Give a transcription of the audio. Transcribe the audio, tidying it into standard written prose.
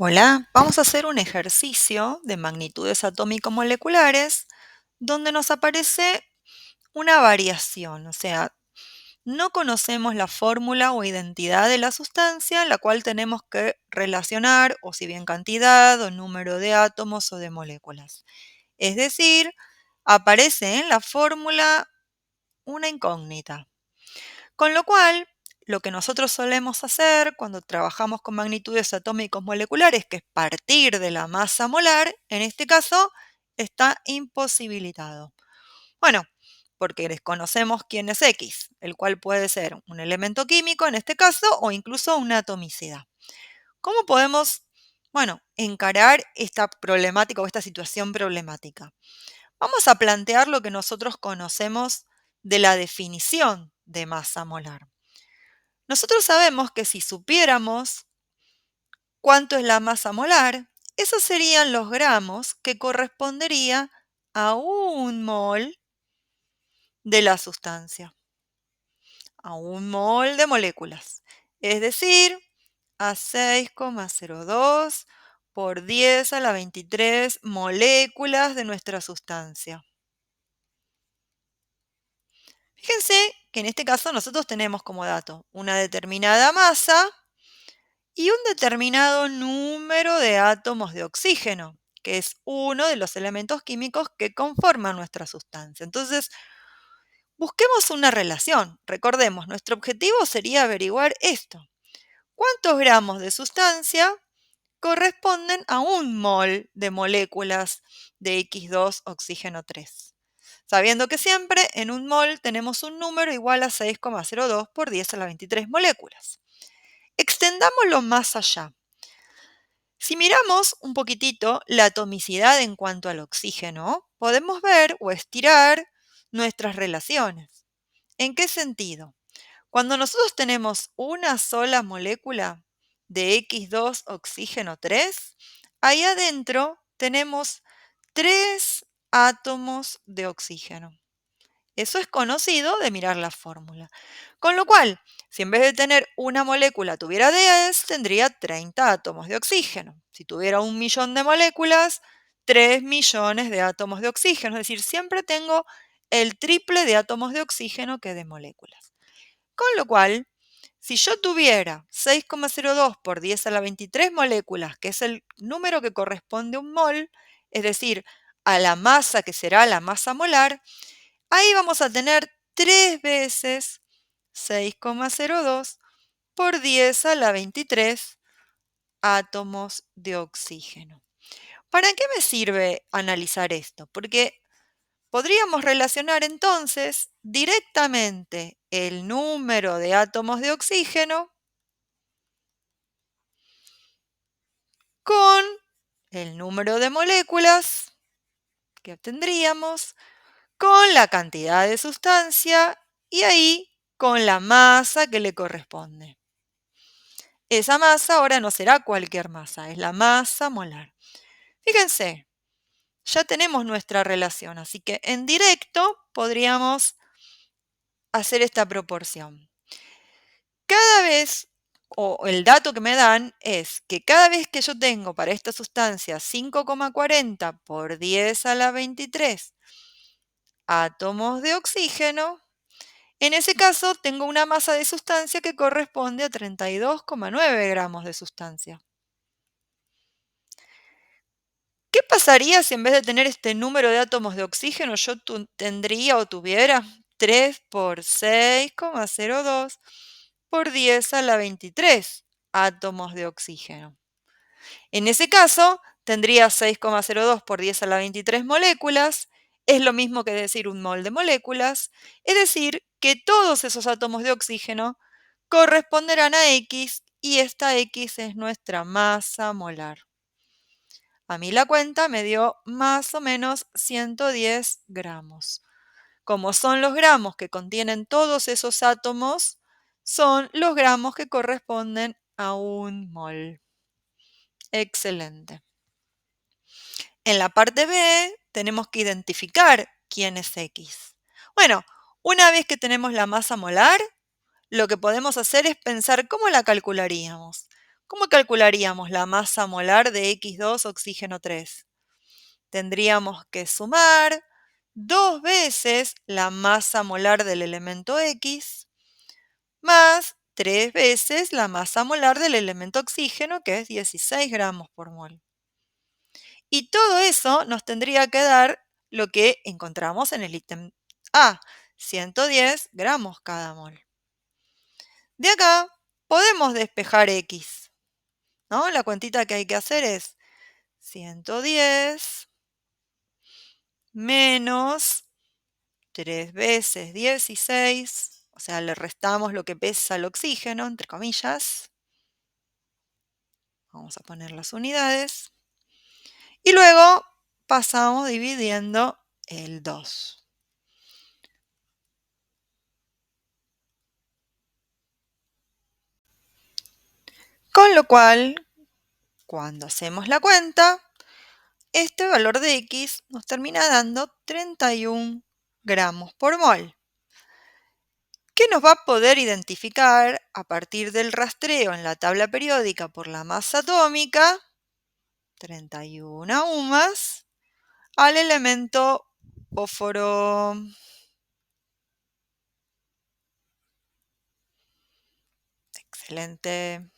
Hola, vamos a hacer un ejercicio de magnitudes atómico-moleculares donde nos aparece una variación, o sea, no conocemos la fórmula o identidad de la sustancia, la cual tenemos que relacionar, o si bien cantidad o número de átomos o de moléculas. Es decir, aparece en la fórmula una incógnita. Con lo cual, lo que nosotros solemos hacer cuando trabajamos con magnitudes atómicos moleculares, que es partir de la masa molar, en este caso está imposibilitado. Bueno, porque desconocemos quién es X, el cual puede ser un elemento químico en este caso o incluso una atomicidad. ¿Cómo podemos, encarar esta problemática o esta situación problemática? Vamos a plantear lo que nosotros conocemos de la definición de masa molar. Nosotros sabemos que si supiéramos cuánto es la masa molar, esos serían los gramos que correspondería a un mol de la sustancia, a un mol de moléculas. Es decir, a 6,02 por 10 a la 23 moléculas de nuestra sustancia. Fíjense que en este caso nosotros tenemos como dato una determinada masa y un determinado número de átomos de oxígeno, que es uno de los elementos químicos que conforman nuestra sustancia. Entonces, busquemos una relación. Recordemos, nuestro objetivo sería averiguar esto. ¿Cuántos gramos de sustancia corresponden a un mol de moléculas de X2 oxígeno 3? Sabiendo que siempre en un mol tenemos un número igual a 6,02 por 10 a la 23 moléculas. Extendámoslo más allá. Si miramos un poquitito la atomicidad en cuanto al oxígeno, podemos ver o estirar nuestras relaciones. ¿En qué sentido? Cuando nosotros tenemos una sola molécula de X2 oxígeno 3, ahí adentro tenemos 3 átomos de oxígeno. Eso es conocido de mirar la fórmula. Con lo cual, si en vez de tener una molécula tuviera 10, tendría 30 átomos de oxígeno. Si tuviera 1.000.000 de moléculas, 3 millones de átomos de oxígeno. Es decir, siempre tengo el triple de átomos de oxígeno que de moléculas. Con lo cual, si yo tuviera 6,02 por 10 a la 23 moléculas, que es el número que corresponde a un mol, es decir, a la masa que será la masa molar, ahí vamos a tener 3 veces 6,02 por 10 a la 23 átomos de oxígeno. ¿Para qué me sirve analizar esto? Porque podríamos relacionar entonces directamente el número de átomos de oxígeno con el número de moléculas que obtendríamos, con la cantidad de sustancia y ahí con la masa que le corresponde. Esa masa ahora no será cualquier masa, es la masa molar. Fíjense, ya tenemos nuestra relación, así que en directo podríamos hacer esta proporción. Cada vez, o el dato que me dan es que cada vez que yo tengo para esta sustancia 5,40 por 10 a la 23 átomos de oxígeno, en ese caso tengo una masa de sustancia que corresponde a 32,9 gramos de sustancia. ¿Qué pasaría si en vez de tener este número de átomos de oxígeno yo tendría o tuviera 3 por 6,02 por 10 a la 23 átomos de oxígeno? En ese caso, tendría 6,02 por 10 a la 23 moléculas, es lo mismo que decir un mol de moléculas, es decir, que todos esos átomos de oxígeno corresponderán a X y esta X es nuestra masa molar. A mí la cuenta me dio más o menos 110 gramos. Como son los gramos que contienen todos esos átomos, son los gramos que corresponden a un mol. Excelente. En la parte B tenemos que identificar quién es X. Bueno, una vez que tenemos la masa molar, lo que podemos hacer es pensar cómo la calcularíamos. ¿Cómo calcularíamos la masa molar de X2 oxígeno 3? Tendríamos que sumar 2 veces la masa molar del elemento X más 3 veces la masa molar del elemento oxígeno, que es 16 gramos por mol. Y todo eso nos tendría que dar lo que encontramos en el ítem A, 110 gramos cada mol. De acá podemos despejar X, ¿no? La cuentita que hay que hacer es 110 menos 3 veces 16, o sea, le restamos lo que pesa el oxígeno, entre comillas. Vamos a poner las unidades. Y luego pasamos dividiendo el 2. Con lo cual, cuando hacemos la cuenta, este valor de X nos termina dando 31 gramos por mol, que nos va a poder identificar a partir del rastreo en la tabla periódica por la masa atómica, 31 UMAS, al elemento fósforo. Excelente.